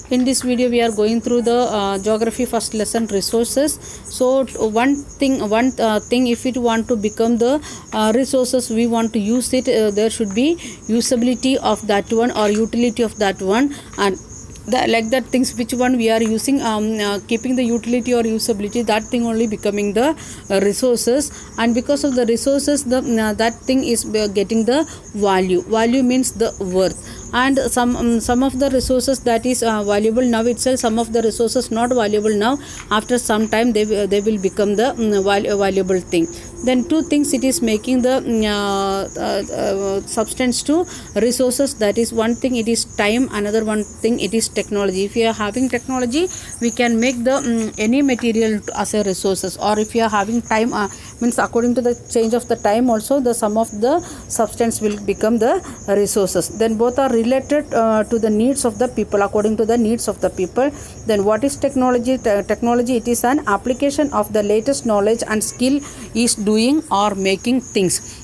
In this video we are going through the geography first lesson, resources. So one thing, if it want to become the resources, we want to use it, there should be usability of that one or utility of that one, and like that things which one we are using, keeping the utility or usability, that thing only becoming the resources. And because of the resources, that thing is getting the value means the worth. And some of the resources that is valuable now itself, some of the resources not valuable now, after some time they will become the valuable thing. Then two things it is making the substance to resources. That is one thing, it is time. Another one thing, it is technology. If you are having technology, we can make the any material as a resources. Or if you are having time, means according to the change of the time also, the sum of the substance will become the resources. Then both are related to the needs of the people, according to the needs of the people. Then what is technology? Technology, it is an application of the latest knowledge and skill is doing or making things.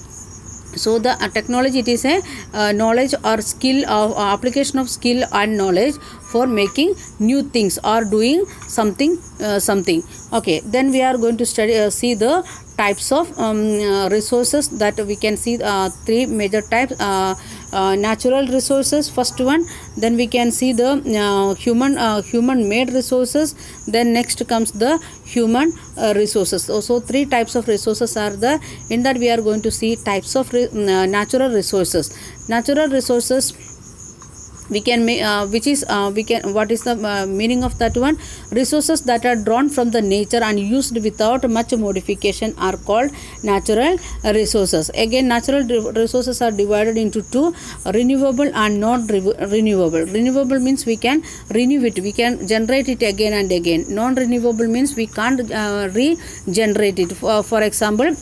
So the technology, it is a knowledge or skill of application of skill and knowledge for making new things or doing something. Okay, then we are going to see the types of resources that we can see. Three major types. Natural resources, first one. Then we can see the human made resources. Then next comes the human resources. So three types of resources are there. In that we are going to see types of natural resources. Natural resources we can make, what is the meaning of that one? Resources that are drawn from the nature and used without much modification are called natural resources. Again, natural resources are divided into two: renewable and non renewable. Renewable means we can renew it, we can generate it again and again. Non renewable means we can't regenerate it. For example,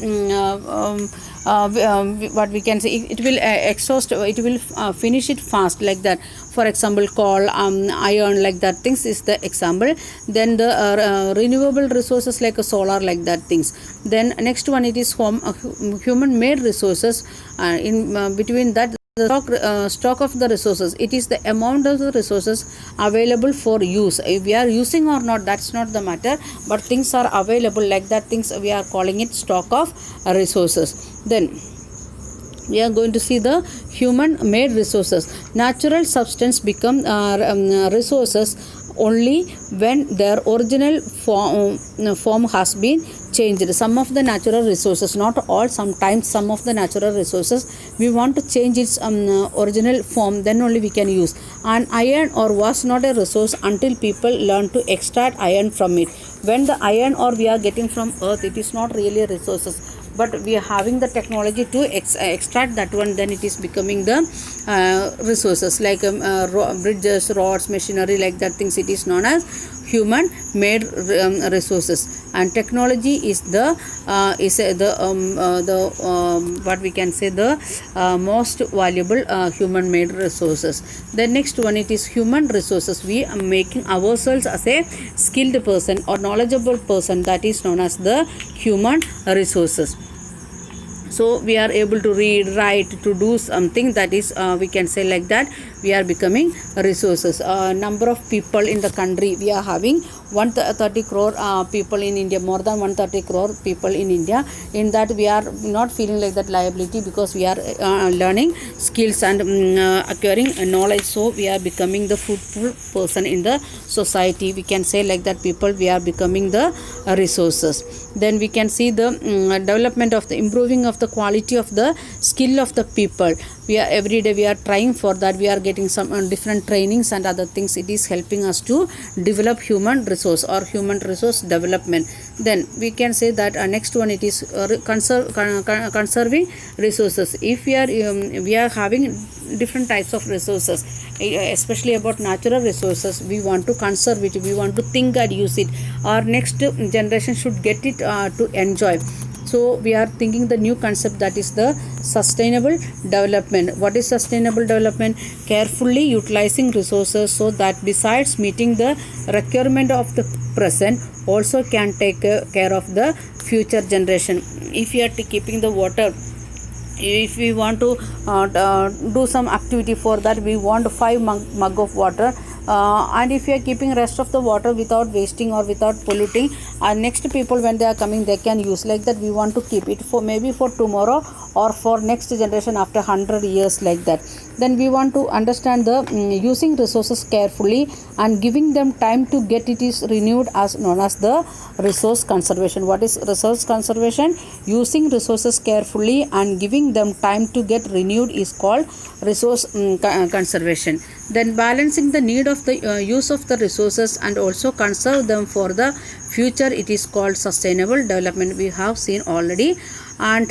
what we can say, it will exhaust, it will finish it fast, like that. For example, coal, iron, like that things is the example. Then the renewable resources like solar, like that things. Then next one, it is human made resources. In between that, the stock of the resources, it is the amount of the resources available for use. If we are using or not, that's not the matter, but things are available, like that things we are calling it stock of resources. Then we are going to see the human made resources. Natural substance become resources only when their original form has been changed. Some of the natural resources, not all, sometimes some of the natural resources we want to change its original form, then only we can use. And iron ore was not a resource until people learn to extract iron from it. When the iron ore we are getting from earth, it is not really resources, but we are having the technology to extract that one, then it is becoming the resources, like bridges, rods, machinery, like that things, it is known as human made resources. And technology is the what we can say, the most valuable human made resources. The next one, it is human resources. We are making ourselves as a skilled person or knowledgeable person, that is known as the human resources. So we are able to read, write, to do something, that is we can say like that we are becoming resources. Number of people in the country, we are having 130 crore people in India, more than 130 crore people in India. In that we are not feeling like that liability, because we are learning skills and acquiring knowledge. So we are becoming the fruitful person in the society, we can say like that people, we are becoming the resources. Then we can see the development of the improving of the quality of the skill of the people. We are every day we are trying for that, we are getting some different trainings and other things. It is helping us to develop human resource or human resource development. Then we can say that next one, it is conserving resources. If we are having different types of resources, especially about natural resources, we want to conserve it, we want to think and use it, our next generation should get it to enjoy. So we are thinking the new concept, that is the sustainable development. What is sustainable development? Carefully utilizing resources so that besides meeting the requirement of the present, also can take care of the future generation. If you are keeping the water, if we want to do some activity, for that we want 5 mug of water, And if you are keeping rest of the water without wasting or without polluting, next people when they are coming they can use. Like that we want to keep it for maybe for tomorrow or for next generation after 100 years, like that. Then we want to understand the using resources carefully and giving them time to get it is renewed as known as the resource conservation. What is resource conservation? Using resources carefully and giving them time to get renewed is called resource conservation. Then balancing the need of the use of the resources and also conserve them for the future, it is called sustainable development. We have seen already. And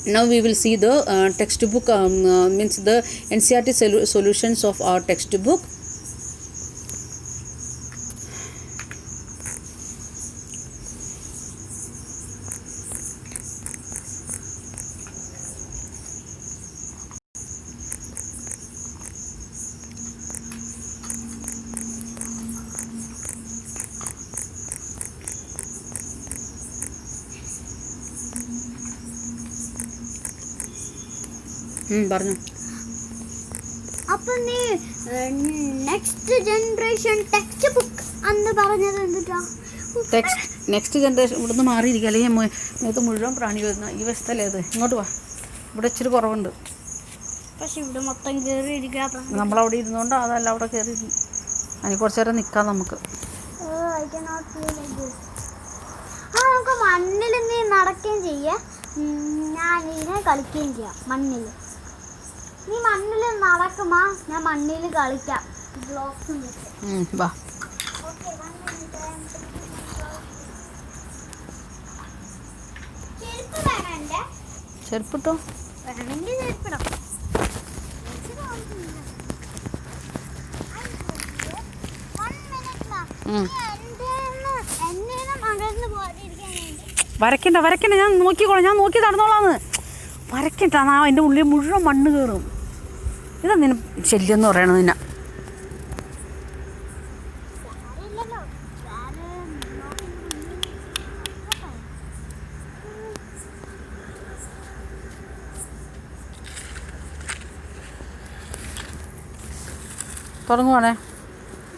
now we will see the textbook, means the NCERT solutions of our textbook. പറഞ്ഞു. അപ്പോൾ നീ next generation text book അന്ന് പറഞ്ഞത് എന്തിട്ടാ? Next generation ഇവിടുന്ന് മാറിയിരിക്കുക, അല്ലെങ്കിൽ മേത്ത് മുഴുവൻ പ്രാണി വരുന്ന ഈ വശത്തല്ലേത്. ഇങ്ങോട്ട് വാ, ഇവിടെ ഇച്ചിരി കുറവുണ്ട്. പക്ഷെ ഇവിടെ മൊത്തം കയറിയിരിക്കുക. നമ്മളവിടെ ഇരുന്നുകൊണ്ട് അതല്ല അവിടെ കയറി. അതിന് കുറച്ച് നേരം നിൽക്കാം നമുക്ക്. നമുക്ക് മണ്ണിൽ നീ നടക്കുകയും ചെയ്യാം, ഞാൻ ഇതിനെ കളിക്കുകയും ചെയ്യാം മണ്ണിൽ. നീ മണ്ണിൽ നടക്കുമാ, ഞാൻ മണ്ണിൽ കളിക്കാം. ബ്ലോക്സും വാ. ചെരുപ്പിട്ടോ? വേണമെങ്കിൽ ചെരുപ്പിടാം. വരയ്ക്കണ്ട വരയ്ക്കണ്ട, ഞാൻ നോക്കിക്കോളാം, ഞാൻ നോക്കി നടന്നോളാന്ന്. വരയ്ക്കണ്ട, അതിൻ്റെ ഉള്ളിൽ മുഴുവൻ മണ്ണ് കയറും. ഇതാ നിന്നെ ശല്യം എന്ന് പറയണത്. നിന്നെ തുടങ്ങുവാണേ.